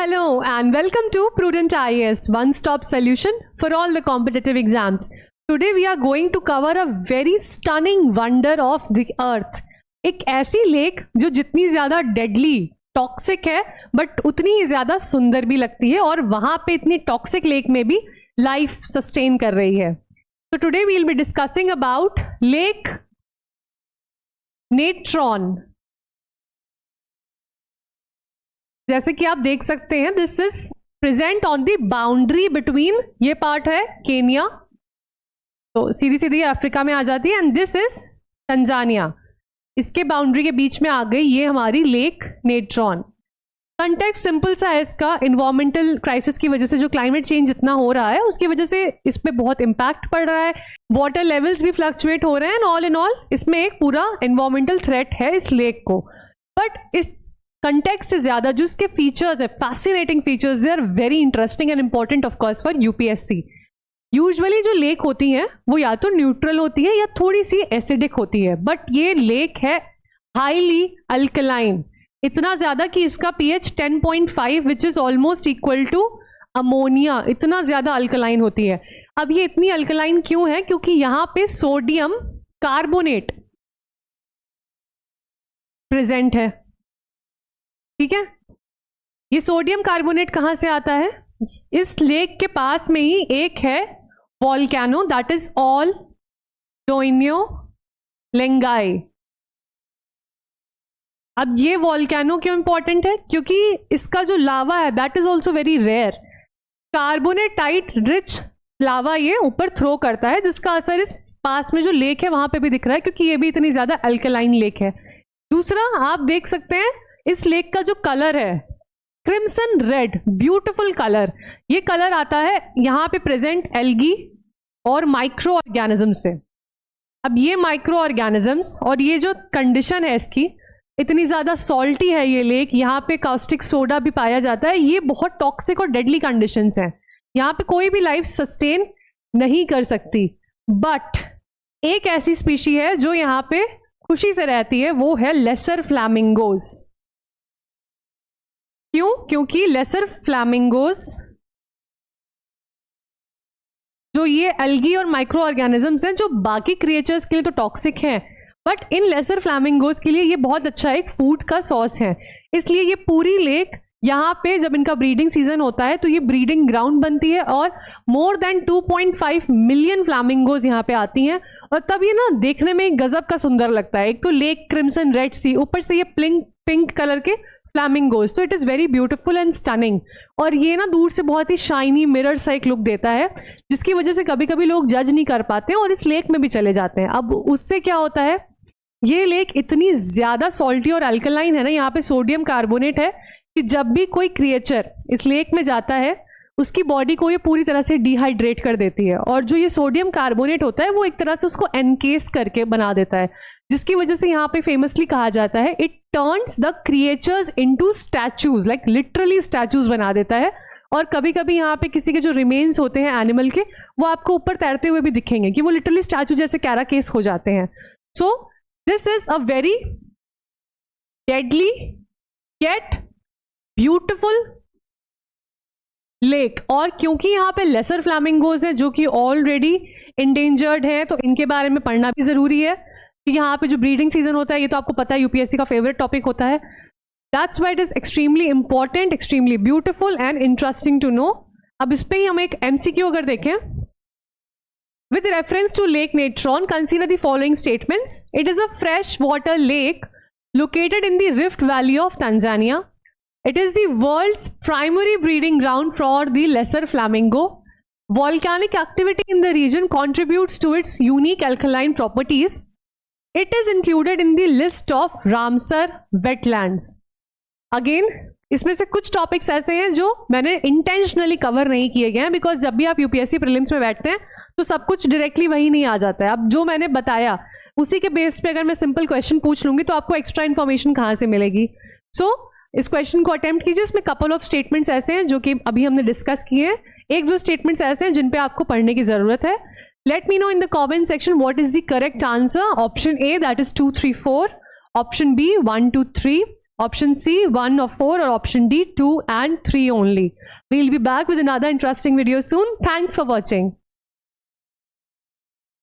Hello and welcome to Prudent IAS, one-stop solution for all the competitive exams. Today we are going to cover a very stunning wonder of the earth. एक ऐसी lake जो जितनी ज़्यादा deadly toxic है but उतनी ही ज़्यादा सुंदर भी लगती है और वहाँ पे इतनी टॉक्सिक लेक में भी लाइफ सस्टेन कर रही है. So today we will be discussing about Lake Natron. जैसे कि आप देख सकते हैं this is present on the boundary between, ये पार्ट है केन्या, तो सीधी सीधी अफ्रीका में आ जाती है, एंड दिस इज तंजानिया. इसके बाउंड्री के बीच में आ गई ये हमारी लेक नेट्रॉन. कंटेक्स्ट सिंपल सा है इसका. इन्वायरमेंटल क्राइसिस की वजह से जो क्लाइमेट चेंज इतना हो रहा है उसकी वजह से इस पे बहुत इम्पैक्ट पड़ रहा है. वाटर लेवल्स भी फ्लक्चुएट हो रहे हैं, एंड ऑल इन ऑल इसमें एक पूरा इन्वायरमेंटल थ्रेट है इस लेक को. बट इस कंटेक्स्ट से ज्यादा जो इसके फीचर्स है, fascinating features, they are very interesting and important of course for UPSC. Usually जो लेक होती हैं वो या तो न्यूट्रल होती है या थोड़ी सी एसिडिक होती है, बट ये लेक है हाईली अल्कलाइन, इतना ज्यादा कि इसका pH 10.5 which is almost equal to ammonia. इतना ज्यादा अल्कलाइन होती है. अब ये इतनी अल्कलाइन क्यों है? क्योंकि यहाँ पे सोडियम कार्बोनेट प्रेजेंट है. ठीक है, ये सोडियम कार्बोनेट कहां से आता है? इस लेक के पास में ही एक है वॉल्केनो, दैट इज ऑल टोइनो लेंगाई. अब ये वॉल्केनो क्यों इंपॉर्टेंट है? क्योंकि इसका जो लावा है that is also very rare. Carbonatite rich lava ये ऊपर थ्रो करता है, जिसका असर इस पास में जो लेक है वहां पे भी दिख रहा है, क्योंकि ये भी इतनी ज्यादा अल्कलाइन लेक है. दूसरा, आप देख सकते हैं इस लेक का जो कलर है क्रिम्सन रेड, ब्यूटीफुल कलर. ये कलर आता है यहाँ पे प्रेजेंट एल्गी और माइक्रो ऑर्गेनिज्म से. अब ये माइक्रो ऑर्गेनिजम्स और ये जो कंडीशन है इसकी, इतनी ज़्यादा सॉल्टी है ये लेक, यहाँ पे कास्टिक सोडा भी पाया जाता है, ये बहुत टॉक्सिक और डेडली कंडीशंस हैं. यहाँ पे कोई भी लाइफ सस्टेन नहीं कर सकती. बट एक ऐसी स्पीशी है जो यहाँ पे खुशी से रहती है, वो है लेसर फ्लैमिंगोज. क्यों? क्योंकि लेसर फ्लैमिंगोज जो ये एल्गी और माइक्रो ऑर्गेनिजम्स हैं जो बाकी क्रिएचर्स के लिए तो टॉक्सिक हैं, बट इन लेसर फ्लैमिंगोज के लिए ये बहुत अच्छा एक फूड का सोर्स है. इसलिए ये पूरी लेक यहाँ पे जब इनका ब्रीडिंग सीजन होता है तो ये ब्रीडिंग ग्राउंड बनती है और मोर देन 2.5 मिलियन फ्लैमिंगोज यहाँ पे आती हैं. और तब ये ना देखने में गजब का सुंदर लगता है. एक तो लेक क्रिम्सन रेड सी, ऊपर से ये पिंक कलर के फ्लैमिंगोज, तो it is very beautiful and stunning. और ये ना दूर से बहुत ही शाइनी मिरर सा एक लुक देता है, जिसकी वजह से कभी कभी लोग जज नहीं कर पाते और इस लेक में भी चले जाते हैं. अब उससे क्या होता है, ये लेक इतनी ज़्यादा सॉल्टी और अल्कलाइन है ना, यहाँ पे सोडियम कार्बोनेट है, कि जब भी कोई क्रिएचर इस लेक में जाता है उसकी बॉडी को ये पूरी तरह से डिहाइड्रेट कर देती है. और जो ये सोडियम कार्बोनेट होता है वो एक तरह से उसको एनकेस करके बना देता है, जिसकी वजह से यहाँ पे फेमसली कहा जाता है it turns the creatures into statues, like literally statues बना देता है. और कभी कभी यहाँ पे किसी के जो रिमेन्स होते हैं एनिमल के, वो आपको ऊपर तैरते हुए भी दिखेंगे कि वो लिटरली स्टैचू जैसे कैराकेस हो जाते हैं. So this is a very deadly yet beautiful lake. और क्योंकि यहाँ पे लेसर फ्लैमिंगोज है जो कि ऑलरेडी इंडेंजर्ड है, तो इनके बारे में पढ़ना भी जरूरी है. कि यहाँ पे जो ब्रीडिंग सीजन होता है, ये तो आपको पता है यूपीएससी का फेवरेट टॉपिक होता है. That's why it is extremely important, extremely beautiful and interesting to know. अब इस पे ही हम एक एमसीक्यू अगर देखें, with reference to lake Natron consider the following statements. It is a fresh water lake located in the Rift Valley of Tanzania. It is the world's primary breeding ground for the lesser flamingo. Volcanic activity in the region contributes to its unique alkaline properties. It is included in the list of Ramsar wetlands. Again, इसमें से कुछ topics ऐसे हैं जो मैंने intentionally cover नहीं किए गए हैं, बिकॉज जब भी आप यूपीएससी प्रीलिम्स में बैठते हैं तो सब कुछ डायरेक्टली वही नहीं आ जाता है. अब जो मैंने बताया उसी के बेस पे अगर मैं सिंपल क्वेश्चन पूछ लूंगी तो आपको एक्स्ट्रा इन्फॉर्मेशन कहाँ से मिलेगी. सो इस क्वेश्चन को अटेम्प्ट कीजिए. इसमें कपल ऑफ स्टेटमेंट्स ऐसे हैं जो कि अभी हमने डिस्कस किए हैं, एक दो स्टेटमेंट्स ऐसे हैं जिन पे आपको पढ़ने की जरूरत है. Let me know in the comment section what is the correct answer. Option A that is 2, 3, 4, option B 1, 2, 3, Option C, 1 or 4, or option D, 2 and 3 only. We'll be back with another interesting video soon. Thanks for watching.